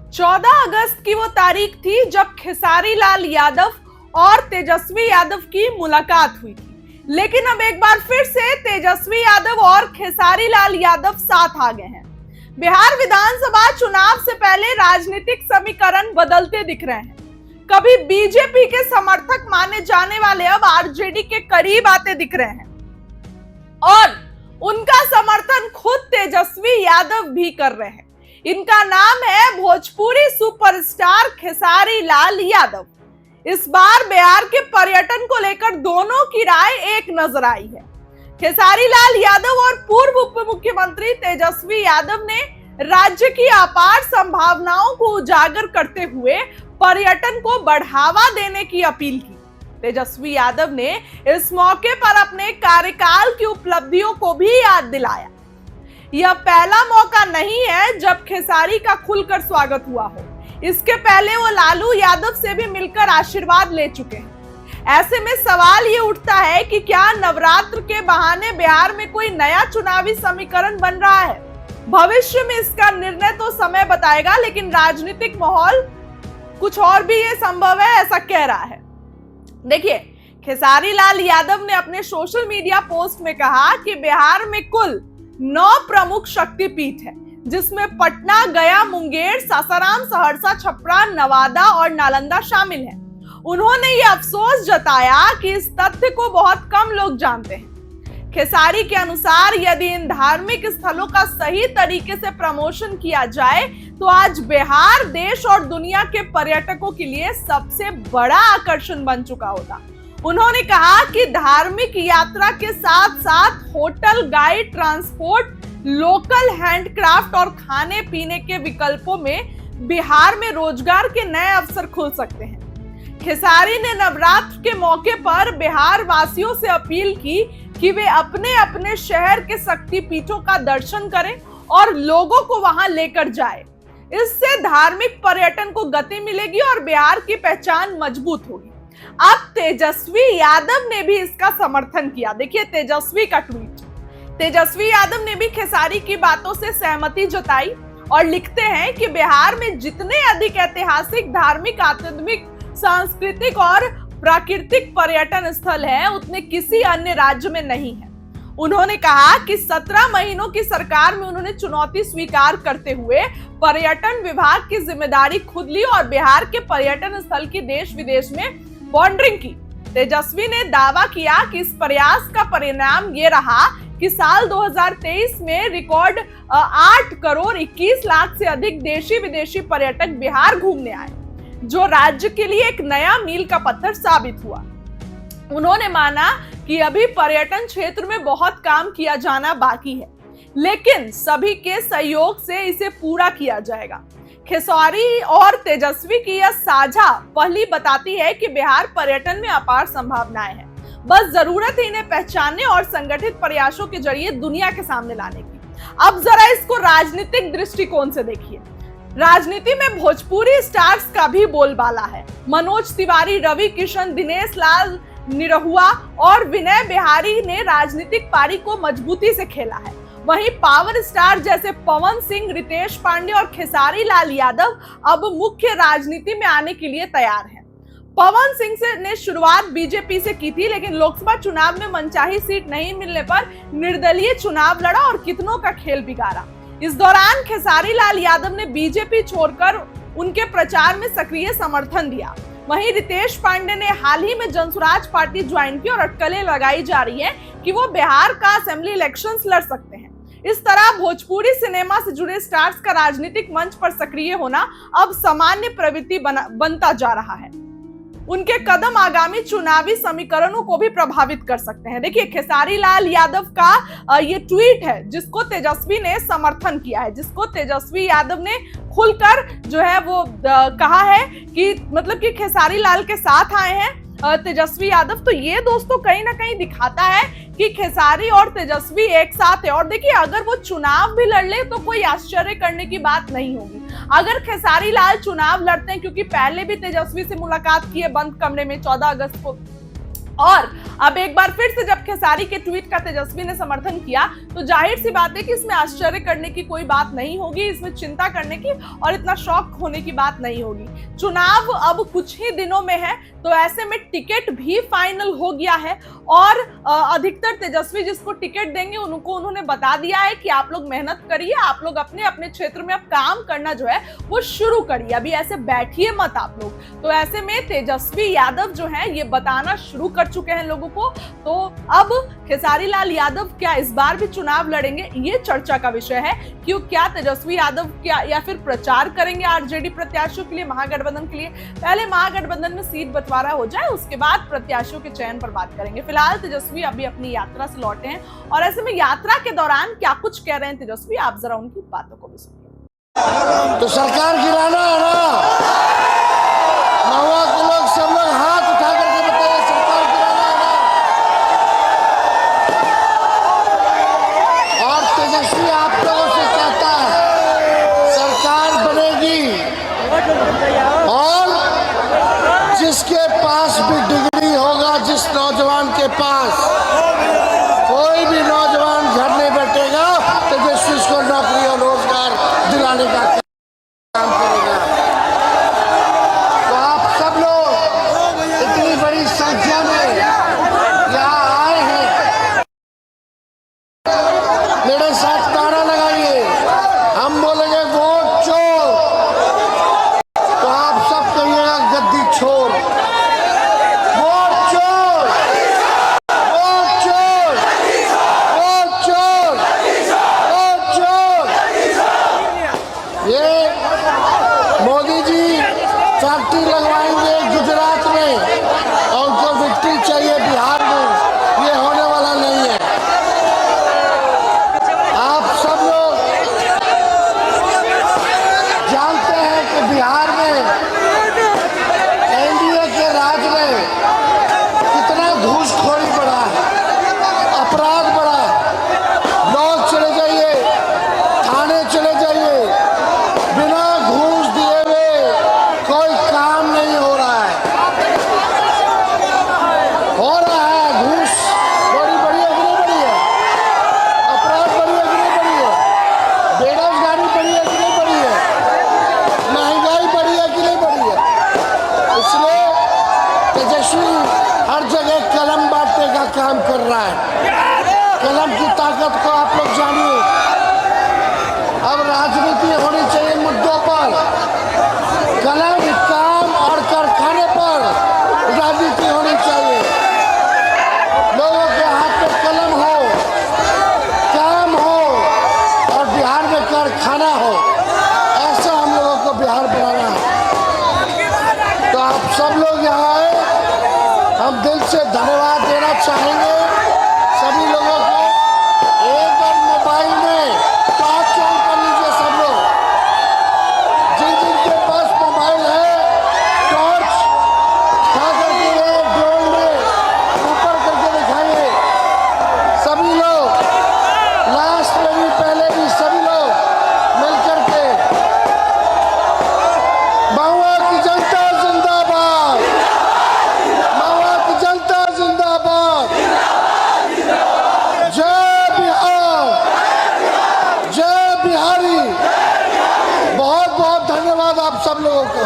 14 अगस्त की वो तारीख थी जब खेसारी लाल यादव और तेजस्वी यादव की मुलाकात हुई थी। लेकिन अब एक बार फिर से तेजस्वी यादव और खेसारी लाल यादव साथ आ गए हैं। बिहार विधानसभा चुनाव से पहले राजनीतिक समीकरण बदलते दिख रहे हैं। कभी बीजेपी के समर्थक माने जाने वाले अब आरजेडी के करीब आते दिख रहे हैं और उनका समर्थन खुद तेजस्वी यादव भी कर रहे हैं। इनका नाम है भोजपुरी सुपरस्टार खेसारी लाल यादव। इस बार बिहार के पर्यटन को लेकर दोनों की राय एक नजर आई है। खेसारी लाल यादव और पूर्व उप मुख्यमंत्री तेजस्वी यादव ने राज्य की अपार संभावनाओं को उजागर करते हुए पर्यटन को बढ़ावा देने की अपील की। तेजस्वी यादव ने इस मौके पर अपने कार्यकाल की उपलब्धियों को भी याद दिलाया। यह पहला मौका नहीं है जब खेसारी का खुलकर स्वागत हुआ हो। इसके पहले वो लालू यादव से भी मिलकर आशीर्वाद ले चुके हैं। ऐसे में सवाल ये उठता है कि क्या नवरात्र के बहाने बिहार में कोई नया चुनावी समीकरण बन रहा है? भविष्य में इसका निर्णय तो समय बताएगा, लेकिन राजनीतिक माहौल कुछ और भी ये संभव है, ऐसा कह रहा है। देखिए, खेसारी लाल यादव ने अपने सोशल मीडिया पोस्ट में कहा कि बिहार में कुल 9 प्रमुख शक्तिपीठ है, जिसमें पटना, गया, मुंगेर, सासाराम, सहरसा, छपरा, नवादा और नालंदा शामिल है। उन्होंने ये अफसोस जताया कि इस तथ्य को बहुत कम लोग जानते हैं। खेसारी के अनुसार यदि इन धार्मिक स्थलों का सही तरीके से प्रमोशन किया जाए तो आज बिहार देश और दुनिया के पर्यटकों के लिए सबसे बड़ा आकर्षण बन चुका होता। उन्होंने कहा कि धार्मिक यात्रा के साथ साथ hotel, guide, transport, local handcraft और खाने पीने के विकल्पों में बिहार में रोजगार के नए अवसर खुल सकते हैं। खेसारी ने नवरात्र के मौके पर बिहार वासियों से अपील की कि वे अपने अपने शहर के शक्तिपीठों का दर्शन करें और लोगों को वहां लेकर जाए। इससे धार्मिक पर्यटन को गति मिलेगी और बिहार की पहचान मजबूत होगी। अब तेजस्वी यादव ने भी इसका समर्थन किया। देखिए तेजस्वी का ट्वीट। तेजस्वी यादव ने भी खेसारी की बातों से सहमति जताई और लिखते हैं कि बिहार में जितने अधिक ऐतिहासिक, धार्मिक, आध्यात्मिक, सांस्कृतिक और प्राकृतिक पर्यटन स्थल हैं, उतने किसी अन्य राज्य में नहीं है। उन्होंने कहा कि 17 महीनों की सरकार में उन्होंने चुनौती स्वीकार करते हुए पर्यटन विभाग की जिम्मेदारी खुद ली और बिहार के पर्यटन स्थल की देश विदेश में बॉन्डरिंग की। तेजस्वी ने दावा किया कि इस प्रयास का परिणाम ये रहा कि साल 2023 में रिकॉर्ड 8 करोड़ 21 लाख से अधिक देशी विदेशी पर्यटक बिहार घूमने आए, जो राज्य के लिए एक नया मील का पत्थर साबित हुआ। उन्होंने माना कि अभी पर्यटन क्षेत्र में बहुत काम किया जाना बाकी है, लेकिन सभी के सहयोग से इसे पूरा किया जाएगा। खेसारी और तेजस्वी की यह साझा पहली बताती है कि बिहार पर्यटन में अपार संभावनाएं हैं। बस जरूरत है इन्हें पहचानने और संगठित प्रयासों के जरिए दुनिया के सामने लाने की। अब जरा इसको राजनीतिक दृष्टिकोण से देखिए। राजनीति में भोजपुरी स्टार्स का भी बोलबाला है। मनोज तिवारी, रवि किशन, दिनेश लाल निरहुआ और विनय बिहारी ने राजनीतिक पारी को मजबूती से खेला है। वहीं पावर स्टार जैसे पवन सिंह, रितेश पांडे और खेसारी लाल यादव अब मुख्य राजनीति में आने के लिए तैयार हैं। पवन सिंह ने शुरुआत बीजेपी से की थी, लेकिन लोकसभा चुनाव में मनचाही सीट नहीं मिलने पर निर्दलीय चुनाव लड़ा और कितनों का खेल बिगाड़ा। इस दौरान खेसारी लाल यादव ने बीजेपी छोड़कर उनके प्रचार में सक्रिय समर्थन दिया। वहीं रितेश पांडे ने हाल ही में जनसुराज पार्टी ज्वाइन की और अटकलें लगाई जा रही हैं कि वो बिहार का असेंबली इलेक्शंस लड़ सकते हैं। इस तरह भोजपुरी सिनेमा से जुड़े स्टार्स का राजनीतिक मंच पर सक्रिय होना अब सामान्य प्रवृत्ति बनता जा रहा है। उनके कदम आगामी चुनावी समीकरणों को भी प्रभावित कर सकते हैं। देखिए खेसारी लाल यादव का ये ट्वीट है जिसको तेजस्वी ने समर्थन किया है, जिसको तेजस्वी यादव ने खुलकर जो है वो कहा है कि मतलब कि खेसारी लाल के साथ आए हैं तेजस्वी यादव। तो ये दोस्तों कहीं ना कहीं दिखाता है कि खेसारी और तेजस्वी एक साथ है। और देखिए अगर वो चुनाव भी लड़ ले तो कोई आश्चर्य करने की बात नहीं होगी। अगर खेसारी लाल चुनाव लड़ते हैं, क्योंकि पहले भी तेजस्वी से मुलाकात की है बंद कमरे में 14 अगस्त को, और अब एक बार फिर से जब खेसारी के ट्वीट का तेजस्वी ने समर्थन किया तो जाहिर सी बात है कि इसमें आश्चर्य करने की कोई बात नहीं होगी, इसमें चिंता करने की और इतना शौक होने की बात नहीं होगी। चुनाव अब कुछ ही दिनों में है, तो ऐसे में टिकट भी फाइनल हो गया है और अधिकतर तेजस्वी जिसको टिकट देंगे उनको उन्होंने बता दिया है कि आप लोग मेहनत करिए, आप लोग अपने अपने क्षेत्र में अब काम करना जो है वो शुरू करिए, अभी ऐसे बैठिए मत आप लोग। तो ऐसे में तेजस्वी यादव जो है ये बताना शुरू कर चुके हैं लोगों को। तो अब खेसारी लाल यादव क्या इस बार भी चुनाव लड़ेंगे, ये चर्चा का विषय है। क्यों, क्या तेजस्वी यादव क्या या फिर प्रचार करेंगे आरजेडी प्रत्याशियों के लिए, महागठबंधन के लिए? पहले महागठबंधन में सीट बंटवारा हो जाए, उसके बाद प्रत्याशियों के चयन पर बात करेंगे। फिलहाल तेजस्वी अभी अपनी यात्रा से लौटे हैं और ऐसे में यात्रा के दौरान क्या कुछ कह रहे हैं तेजस्वी, आप जरा उनकी बातों को भी सुनिए। तो सरकार गिराना है ना, महुआ के लोग सब लोग हाथ उठा करके बताइए, सरकार गिराना है ना। और तेजस्वी आप लोगों से कहता है सरकार बनेगी और जिसके पास भी डिग्री होगा, जिस नौजवान के पास, कोई भी नौजवान घर नहीं बैठेगा, तेजस्वी को नौकरी और रोजगार दिलाने का काम करेगा। तो आप सब लोग इतनी बड़ी संख्या में यहाँ आए हैं, मेरे साथ नारा लगाइए। हम बोलेंगे वोट चोर, तो आप सब कहिएगा गद्दी छोड़। वोट चोर, वोट चोर, वोट चोर, वोट चोर। ये मोदी जी फैक्ट्री लगवाएंगे गुजरात में और उनको विक्ट्री चाहिए बिहार में, ये होने वाला नहीं है। आप सब लोग जानते हैं कि बिहार में एनडीए के राज में कितना घूसखोरी बढ़ा है, अपराध बढ़ा है। लोग चले जाइए, थाने चले जाइए, बिना घूस दिए हुए कोई काम नहीं हो रहा है। हो रहा है घूस बड़ी बड़ी है कि नहीं बड़ी है, अपराध बड़ी है कि नहीं बड़ी है, बेरोजगारी बड़ी है कि नहीं बड़ी है, महंगाई बड़ी है कि नहीं बड़ी है। इसलिए तेजस्वी हर जगह कलम बांटने का काम कर रहा है। कलम की ताकत को आप लोग जानिए। अब राजनीति होनी चाहिए मुद्दों पर, कलम काम और कारखाने पर राजनीति होनी चाहिए। लोगों के हाथ में कलम हो, काम हो और बिहार में कारखाना हो, ऐसा हम लोगों को बिहार बनाना है। तो आप सब लोग यहाँ आए, हम दिल से धन्यवाद देना चाहेंगे सभी लोगों को। एक बार मोबाइल में टॉर्च ऑन कर लीजिए सब लोग, जिनके पास मोबाइल है टॉर्च उठा करके ड्रोन में ऊपर करके दिखाइए। सभी लोग लास्ट में भी पहले भी सभी लोग मिलकर के महुआ की जनता जिंदाबाद, महुआ की जनता जिंदाबाद, जय बिहार, जय बिहारी। बहुत बहुत धन्यवाद आप सब लोगों को।